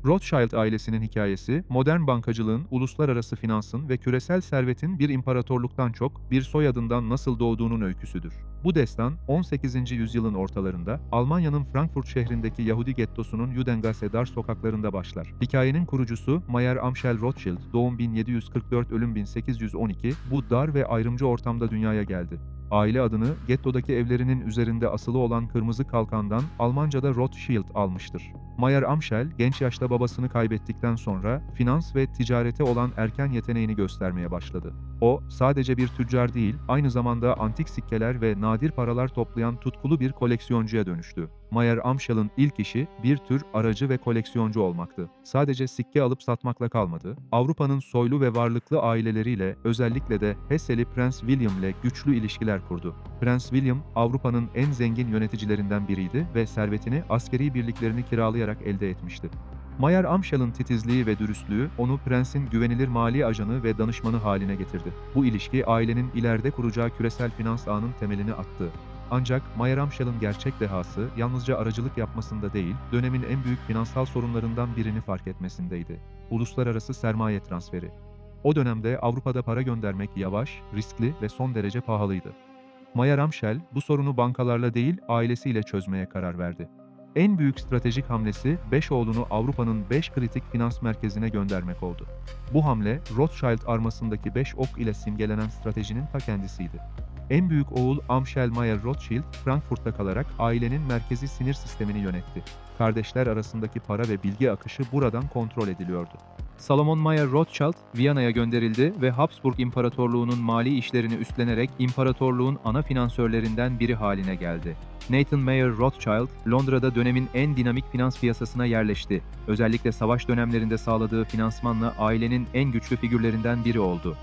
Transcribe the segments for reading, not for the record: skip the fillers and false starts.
Rothschild ailesinin hikayesi, modern bankacılığın, uluslararası finansın ve küresel servetin bir imparatorluktan çok bir soyadından nasıl doğduğunun öyküsüdür. Bu destan, 18. yüzyılın ortalarında Almanya'nın Frankfurt şehrindeki Yahudi gettosunun Judengasse dar sokaklarında başlar. Hikayenin kurucusu Mayer Amschel Rothschild, doğum 1744, ölüm 1812, bu dar ve ayrımcı ortamda dünyaya geldi. Aile adını gettodaki evlerinin üzerinde asılı olan kırmızı kalkandan Almanca'da Rothschild almıştır. Mayer Amschel, genç yaşta babasını kaybettikten sonra finans ve ticarete olan erken yeteneğini göstermeye başladı. O, sadece bir tüccar değil, aynı zamanda antik sikkeler ve nadir paralar toplayan tutkulu bir koleksiyoncuya dönüştü. Mayer Amschel'in ilk işi bir tür aracı ve koleksiyoncu olmaktı. Sadece sikke alıp satmakla kalmadı, Avrupa'nın soylu ve varlıklı aileleriyle, özellikle de Hesseli Prens William ile güçlü ilişkiler kurdu. Prens William, Avrupa'nın en zengin yöneticilerinden biriydi ve servetini askeri birliklerini kiralayarak elde etmişti. Mayer Amschel'in titizliği ve dürüstlüğü onu prensin güvenilir mali ajanı ve danışmanı haline getirdi. Bu ilişki ailenin ileride kuracağı küresel finans ağının temelini attı. Ancak Mayer Amschel'in gerçek dehası yalnızca aracılık yapmasında değil, dönemin en büyük finansal sorunlarından birini fark etmesindeydi: uluslararası sermaye transferi. O dönemde Avrupa'da para göndermek yavaş, riskli ve son derece pahalıydı. Mayer Amschel bu sorunu bankalarla değil, ailesiyle çözmeye karar verdi. En büyük stratejik hamlesi 5 oğlunu Avrupa'nın 5 kritik finans merkezine göndermek oldu. Bu hamle, Rothschild armasındaki 5 ok ile simgelenen stratejinin ta kendisiydi. En büyük oğul Amschel Mayer Rothschild, Frankfurt'ta kalarak ailenin merkezi sinir sistemini yönetti. Kardeşler arasındaki para ve bilgi akışı buradan kontrol ediliyordu. Salomon Mayer Rothschild, Viyana'ya gönderildi ve Habsburg İmparatorluğu'nun mali işlerini üstlenerek imparatorluğun ana finansörlerinden biri haline geldi. Nathan Mayer Rothschild, Londra'da dönemin en dinamik finans piyasasına yerleşti. Özellikle savaş dönemlerinde sağladığı finansmanla ailenin en güçlü figürlerinden biri oldu.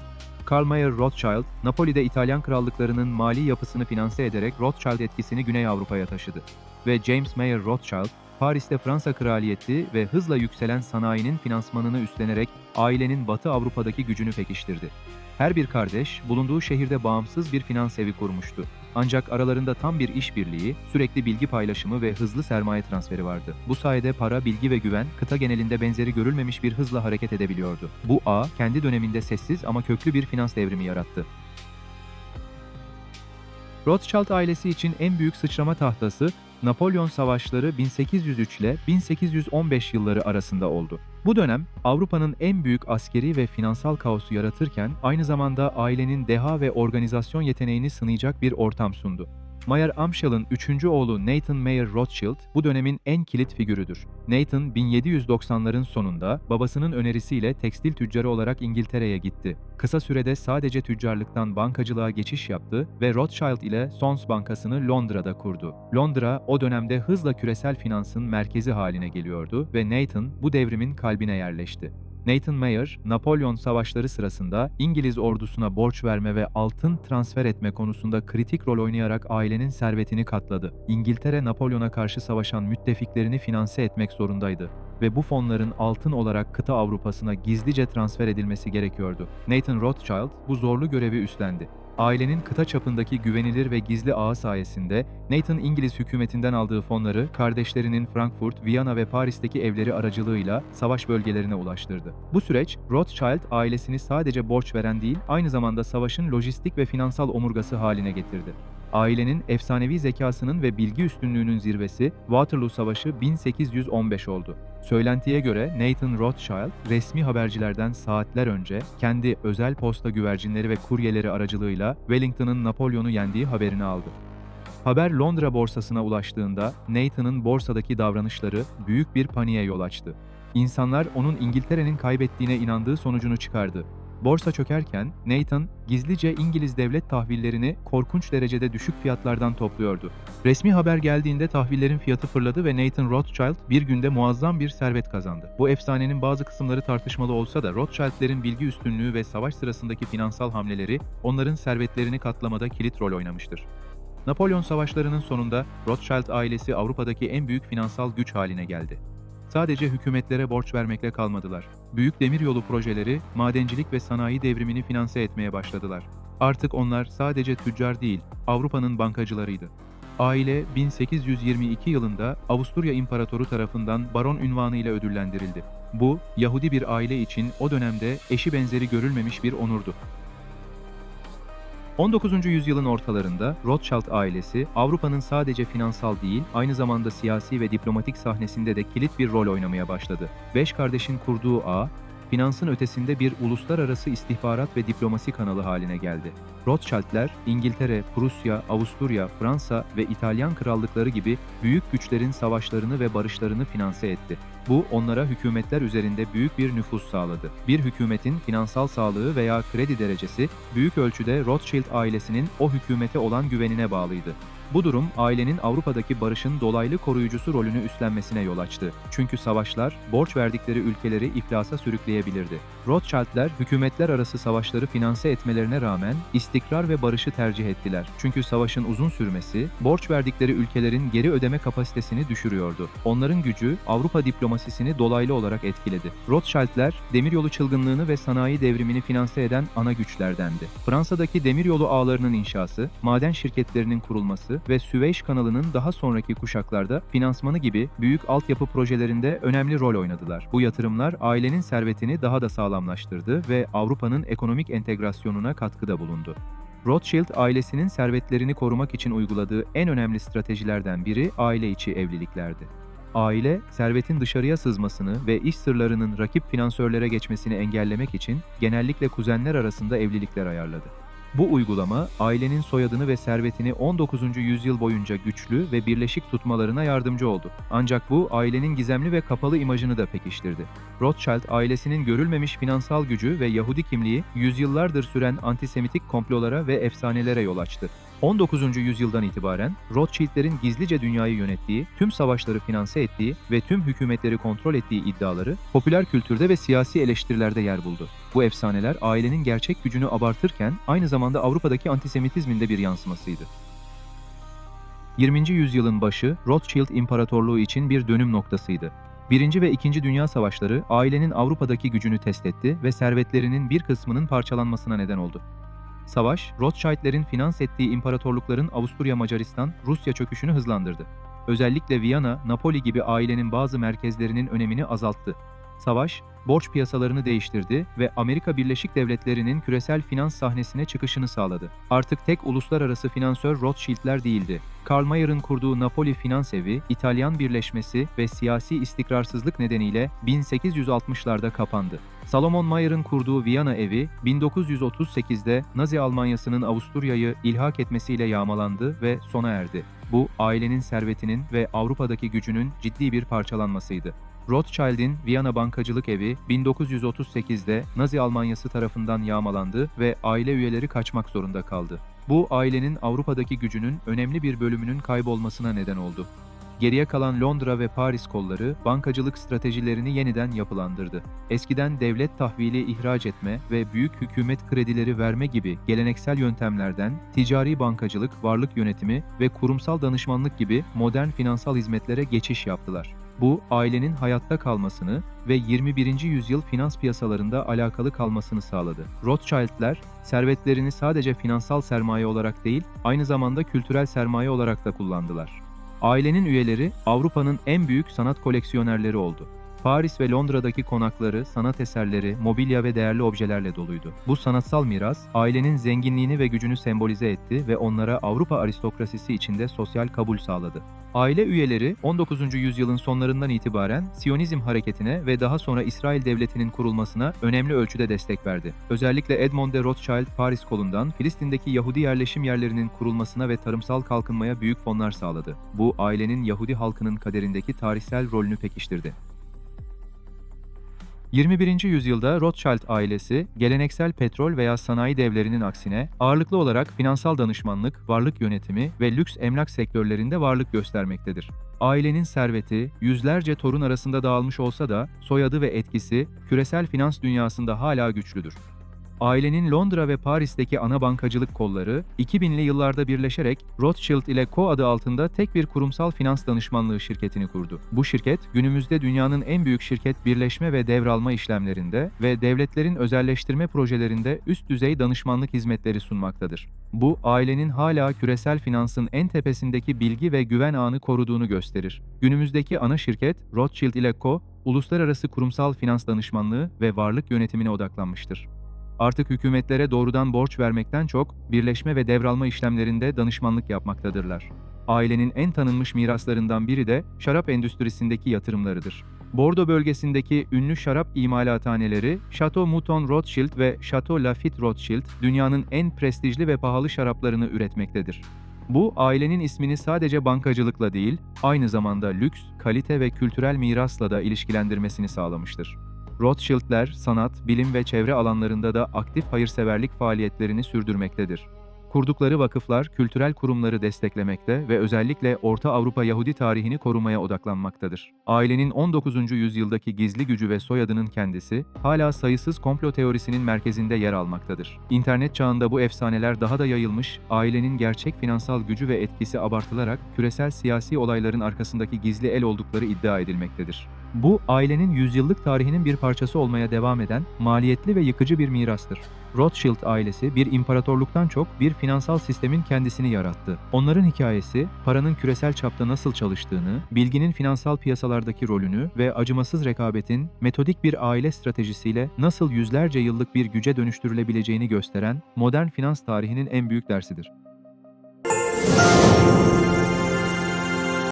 Karl Mayer Rothschild, Napoli'de İtalyan krallıklarının mali yapısını finanse ederek Rothschild etkisini Güney Avrupa'ya taşıdı. Ve James Mayer Rothschild, Paris'te Fransa Kraliyeti ve hızla yükselen sanayinin finansmanını üstlenerek ailenin Batı Avrupa'daki gücünü pekiştirdi. Her bir kardeş, bulunduğu şehirde bağımsız bir finans evi kurmuştu. Ancak aralarında tam bir işbirliği, sürekli bilgi paylaşımı ve hızlı sermaye transferi vardı. Bu sayede para, bilgi ve güven, kıta genelinde benzeri görülmemiş bir hızla hareket edebiliyordu. Bu ağ, kendi döneminde sessiz ama köklü bir finans devrimi yarattı. Rothschild ailesi için en büyük sıçrama tahtası, Napolyon Savaşları 1803 ile 1815 yılları arasında oldu. Bu dönem, Avrupa'nın en büyük askeri ve finansal kaosu yaratırken, aynı zamanda ailenin deha ve organizasyon yeteneğini sınayacak bir ortam sundu. Mayer Amschel'in 3. oğlu Nathan Mayer Rothschild bu dönemin en kilit figürüdür. Nathan 1790'ların sonunda babasının önerisiyle tekstil tüccarı olarak İngiltere'ye gitti. Kısa sürede sadece tüccarlıktan bankacılığa geçiş yaptı ve Rothschild ile Sons Bankası'nı Londra'da kurdu. Londra o dönemde hızla küresel finansın merkezi haline geliyordu ve Nathan bu devrimin kalbine yerleşti. Nathan Mayer, Napolyon Savaşları sırasında İngiliz ordusuna borç verme ve altın transfer etme konusunda kritik rol oynayarak ailenin servetini katladı. İngiltere, Napolyon'a karşı savaşan müttefiklerini finanse etmek zorundaydı ve bu fonların altın olarak kıta Avrupa'sına gizlice transfer edilmesi gerekiyordu. Nathan Rothschild bu zorlu görevi üstlendi. Ailenin kıta çapındaki güvenilir ve gizli ağı sayesinde Nathan İngiliz hükümetinden aldığı fonları kardeşlerinin Frankfurt, Viyana ve Paris'teki evleri aracılığıyla savaş bölgelerine ulaştırdı. Bu süreç, Rothschild ailesini sadece borç veren değil, aynı zamanda savaşın lojistik ve finansal omurgası haline getirdi. Ailenin efsanevi zekasının ve bilgi üstünlüğünün zirvesi Waterloo Savaşı 1815 oldu. Söylentiye göre Nathan Rothschild, resmi habercilerden saatler önce kendi özel posta güvercinleri ve kuryeleri aracılığıyla Wellington'ın Napolyon'u yendiği haberini aldı. Haber Londra borsasına ulaştığında Nathan'ın borsadaki davranışları büyük bir paniğe yol açtı. İnsanlar onun İngiltere'nin kaybettiğine inandığı sonucunu çıkardı. Borsa çökerken Nathan gizlice İngiliz devlet tahvillerini korkunç derecede düşük fiyatlardan topluyordu. Resmi haber geldiğinde tahvillerin fiyatı fırladı ve Nathan Rothschild bir günde muazzam bir servet kazandı. Bu efsanenin bazı kısımları tartışmalı olsa da Rothschild'lerin bilgi üstünlüğü ve savaş sırasındaki finansal hamleleri onların servetlerini katlamada kilit rol oynamıştır. Napolyon Savaşları'nın sonunda Rothschild ailesi Avrupa'daki en büyük finansal güç haline geldi. Sadece hükümetlere borç vermekle kalmadılar. Büyük demiryolu projeleri, madencilik ve sanayi devrimini finanse etmeye başladılar. Artık onlar sadece tüccar değil, Avrupa'nın bankacılarıydı. Aile 1822 yılında Avusturya İmparatoru tarafından baron unvanıyla ödüllendirildi. Bu, Yahudi bir aile için o dönemde eşi benzeri görülmemiş bir onurdu. 19. yüzyılın ortalarında Rothschild ailesi Avrupa'nın sadece finansal değil, aynı zamanda siyasi ve diplomatik sahnesinde de kilit bir rol oynamaya başladı. Beş kardeşin kurduğu ağ, finansın ötesinde bir uluslararası istihbarat ve diplomasi kanalı haline geldi. Rothschildler, İngiltere, Prusya, Avusturya, Fransa ve İtalyan krallıkları gibi büyük güçlerin savaşlarını ve barışlarını finanse etti. Bu, onlara hükümetler üzerinde büyük bir nüfuz sağladı. Bir hükümetin finansal sağlığı veya kredi derecesi, büyük ölçüde Rothschild ailesinin o hükümete olan güvenine bağlıydı. Bu durum, ailenin Avrupa'daki barışın dolaylı koruyucusu rolünü üstlenmesine yol açtı. Çünkü savaşlar, borç verdikleri ülkeleri iflasa sürükleyebilirdi. Rothschildler, hükümetler arası savaşları finanse etmelerine rağmen istikrar ve barışı tercih ettiler. Çünkü savaşın uzun sürmesi, borç verdikleri ülkelerin geri ödeme kapasitesini düşürüyordu. Onların gücü, Avrupa diplomasisini dolaylı olarak etkiledi. Rothschildler, demiryolu çılgınlığını ve sanayi devrimini finanse eden ana güçlerdendi. Fransa'daki demiryolu ağlarının inşası, maden şirketlerinin kurulması ve Süveyş kanalının daha sonraki kuşaklarda finansmanı gibi büyük altyapı projelerinde önemli rol oynadılar. Bu yatırımlar ailenin servetini daha da sağlamlaştırdı ve Avrupa'nın ekonomik entegrasyonuna katkıda bulundu. Rothschild ailesinin servetlerini korumak için uyguladığı en önemli stratejilerden biri aile içi evliliklerdi. Aile, servetin dışarıya sızmasını ve iş sırlarının rakip finansörlere geçmesini engellemek için genellikle kuzenler arasında evlilikler ayarladı. Bu uygulama, ailenin soyadını ve servetini 19. yüzyıl boyunca güçlü ve birleşik tutmalarına yardımcı oldu. Ancak bu, ailenin gizemli ve kapalı imajını da pekiştirdi. Rothschild ailesinin görülmemiş finansal gücü ve Yahudi kimliği, yüzyıllardır süren antisemitik komplolara ve efsanelere yol açtı. 19. yüzyıldan itibaren Rothschildlerin gizlice dünyayı yönettiği, tüm savaşları finanse ettiği ve tüm hükümetleri kontrol ettiği iddiaları popüler kültürde ve siyasi eleştirilerde yer buldu. Bu efsaneler ailenin gerçek gücünü abartırken aynı zamanda Avrupa'daki antisemitizmin de bir yansımasıydı. 20. yüzyılın başı Rothschild İmparatorluğu için bir dönüm noktasıydı. 1. ve 2. Dünya Savaşları ailenin Avrupa'daki gücünü test etti ve servetlerinin bir kısmının parçalanmasına neden oldu. Savaş, Rothschildlerin finans ettiği imparatorlukların Avusturya Macaristan, Rusya çöküşünü hızlandırdı. Özellikle Viyana, Napoli gibi ailenin bazı merkezlerinin önemini azalttı. Savaş, borç piyasalarını değiştirdi ve Amerika Birleşik Devletleri'nin küresel finans sahnesine çıkışını sağladı. Artık tek uluslararası finansör Rothschildler değildi. Karl Mayer'ın kurduğu Napoli Finans Evi, İtalyan birleşmesi ve siyasi istikrarsızlık nedeniyle 1860'larda kapandı. Salomon Mayer'ın kurduğu Viyana Evi, 1938'de Nazi Almanyası'nın Avusturya'yı ilhak etmesiyle yağmalandı ve sona erdi. Bu, ailenin servetinin ve Avrupa'daki gücünün ciddi bir parçalanmasıydı. Rothschild'in Viyana Bankacılık Evi 1938'de Nazi Almanyası tarafından yağmalandı ve aile üyeleri kaçmak zorunda kaldı. Bu, ailenin Avrupa'daki gücünün önemli bir bölümünün kaybolmasına neden oldu. Geriye kalan Londra ve Paris kolları bankacılık stratejilerini yeniden yapılandırdı. Eskiden devlet tahvili ihraç etme ve büyük hükümet kredileri verme gibi geleneksel yöntemlerden ticari bankacılık, varlık yönetimi ve kurumsal danışmanlık gibi modern finansal hizmetlere geçiş yaptılar. Bu, ailenin hayatta kalmasını ve 21. yüzyıl finans piyasalarında alakalı kalmasını sağladı. Rothschildler, servetlerini sadece finansal sermaye olarak değil, aynı zamanda kültürel sermaye olarak da kullandılar. Ailenin üyeleri Avrupa'nın en büyük sanat koleksiyonerleri oldu. Paris ve Londra'daki konakları, sanat eserleri, mobilya ve değerli objelerle doluydu. Bu sanatsal miras, ailenin zenginliğini ve gücünü sembolize etti ve onlara Avrupa aristokrasisi içinde sosyal kabul sağladı. Aile üyeleri 19. yüzyılın sonlarından itibaren Siyonizm hareketine ve daha sonra İsrail Devleti'nin kurulmasına önemli ölçüde destek verdi. Özellikle Edmond de Rothschild Paris kolundan Filistin'deki Yahudi yerleşim yerlerinin kurulmasına ve tarımsal kalkınmaya büyük fonlar sağladı. Bu, ailenin Yahudi halkının kaderindeki tarihsel rolünü pekiştirdi. 21. yüzyılda Rothschild ailesi, geleneksel petrol veya sanayi devlerinin aksine ağırlıklı olarak finansal danışmanlık, varlık yönetimi ve lüks emlak sektörlerinde varlık göstermektedir. Ailenin serveti, yüzlerce torun arasında dağılmış olsa da soyadı ve etkisi küresel finans dünyasında hala güçlüdür. Ailenin Londra ve Paris'teki ana bankacılık kolları, 2000'li yıllarda birleşerek Rothschild ile Co. adı altında tek bir kurumsal finans danışmanlığı şirketini kurdu. Bu şirket, günümüzde dünyanın en büyük şirket birleşme ve devralma işlemlerinde ve devletlerin özelleştirme projelerinde üst düzey danışmanlık hizmetleri sunmaktadır. Bu, ailenin hala küresel finansın en tepesindeki bilgi ve güven ağını koruduğunu gösterir. Günümüzdeki ana şirket, Rothschild ile Co., uluslararası kurumsal finans danışmanlığı ve varlık yönetimine odaklanmıştır. Artık hükümetlere doğrudan borç vermekten çok, birleşme ve devralma işlemlerinde danışmanlık yapmaktadırlar. Ailenin en tanınmış miraslarından biri de şarap endüstrisindeki yatırımlarıdır. Bordo bölgesindeki ünlü şarap imalathaneleri Chateau Mouton Rothschild ve Chateau Lafite Rothschild, dünyanın en prestijli ve pahalı şaraplarını üretmektedir. Bu, ailenin ismini sadece bankacılıkla değil, aynı zamanda lüks, kalite ve kültürel mirasla da ilişkilendirmesini sağlamıştır. Rothschild'ler, sanat, bilim ve çevre alanlarında da aktif hayırseverlik faaliyetlerini sürdürmektedir. Kurdukları vakıflar, kültürel kurumları desteklemekte ve özellikle Orta Avrupa Yahudi tarihini korumaya odaklanmaktadır. Ailenin 19. yüzyıldaki gizli gücü ve soyadının kendisi, hala sayısız komplo teorisinin merkezinde yer almaktadır. İnternet çağında bu efsaneler daha da yayılmış, ailenin gerçek finansal gücü ve etkisi abartılarak küresel siyasi olayların arkasındaki gizli el oldukları iddia edilmektedir. Bu, ailenin yüzyıllık tarihinin bir parçası olmaya devam eden, maliyetli ve yıkıcı bir mirastır. Rothschild ailesi bir imparatorluktan çok bir finansal sistemin kendisini yarattı. Onların hikayesi, paranın küresel çapta nasıl çalıştığını, bilginin finansal piyasalardaki rolünü ve acımasız rekabetin metodik bir aile stratejisiyle nasıl yüzlerce yıllık bir güce dönüştürülebileceğini gösteren modern finans tarihinin en büyük dersidir.